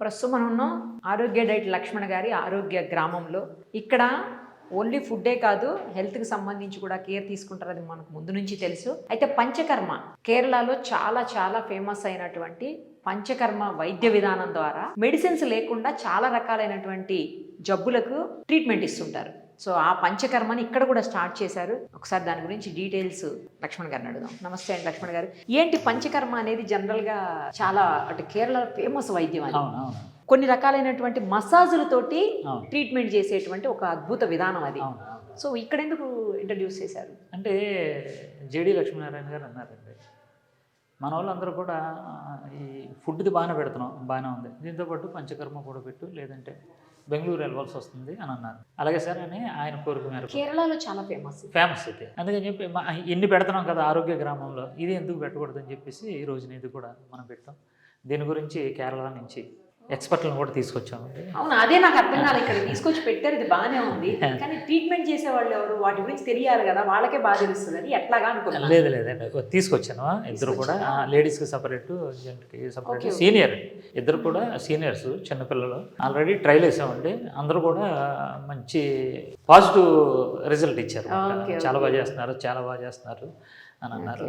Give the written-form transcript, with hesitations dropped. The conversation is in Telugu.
ప్రస్తుతం మనం ఉన్నాం ఆరోగ్య డైట్ లక్ష్మణ్ గారి ఆరోగ్య గ్రామంలో. ఇక్కడ ఓన్లీ ఫుడ్డే కాదు, హెల్త్కి సంబంధించి కూడా కేర్ తీసుకుంటారు, అది మనకు ముందు నుంచి తెలుసు. అయితే పంచకర్మ కేరళలో చాలా చాలా ఫేమస్ అయినటువంటి పంచకర్మ వైద్య విధానం ద్వారా మెడిసిన్స్ లేకుండా చాలా రకాలైనటువంటి జబ్బులకు ట్రీట్మెంట్ ఇస్తుంటారు. సో ఆ పంచకర్మని ఇక్కడ కూడా స్టార్ట్ చేశారు. ఒకసారి దాని గురించి డీటెయిల్స్ లక్ష్మణ్ గారిని అడుగుదాం. నమస్తే అండి లక్ష్మణ్ గారు. ఏంటి పంచకర్మ అనేది? జనరల్గా చాలా అంటే కేరళ ఫేమస్ వైద్యం అది. కొన్ని రకాలైనటువంటి మసాజులతోటి ట్రీట్మెంట్ చేసేటువంటి ఒక అద్భుత విధానం అది. సో ఇక్కడ ఎందుకు ఇంట్రడ్యూస్ చేశారు? అంటే జేడి లక్ష్మీనారాయణ గారు అన్నారండి, మన వాళ్ళందరూ కూడా ఈ ఫుడ్ది బాగానే పెడుతున్నాం, బాగానే ఉంది, దీంతోపాటు పంచకర్మ కూడా పెట్టు, లేదంటే బెంగళూరు వెళ్ళవలసి వస్తుంది అని అన్నారు. అలాగే సార్ అని ఆయన కోరిక మేరకు కేరళలో చాలా ఫేమస్ అయితే అందుకని చెప్పి ఎన్ని పెడుతున్నాం కదా ఆరోగ్య గ్రామంలో, ఇది ఎందుకు పెట్టకూడదని చెప్పేసి ఈ రోజున ఇది కూడా మనం పెట్టాం. దీని గురించి కేరళ నుంచి ఎక్స్పర్ట్లను కూడా తీసుకొచ్చామండి. అవును, అదే నాకు అర్థం కాలేదు. ఇక్కడ తీసుకొచ్చి పెట్టారు, ఇది బాగానే ఉంది, కానీ ట్రీట్మెంట్ చేసే వాళ్ళు ఎవరు, వాటి గురించి తెలియాలి కదా, వాళ్ళకే బాగా తెలుస్తుంది, అది ఎట్లాగా అనుకున్నాను. లేదండి, తీసుకొచ్చాను. ఇద్దరు కూడా లేడీస్కి సపరేట్, జెంట్కి సపరేట్, సీనియర్ ఇద్దరు కూడా సీనియర్స్, చిన్నపిల్లలు. ఆల్రెడీ ట్రైల్ వేసామండి, అందరూ కూడా మంచి పాజిటివ్ రిజల్ట్ ఇచ్చారు. చాలా బాగా చేస్తున్నారు అని అన్నారు.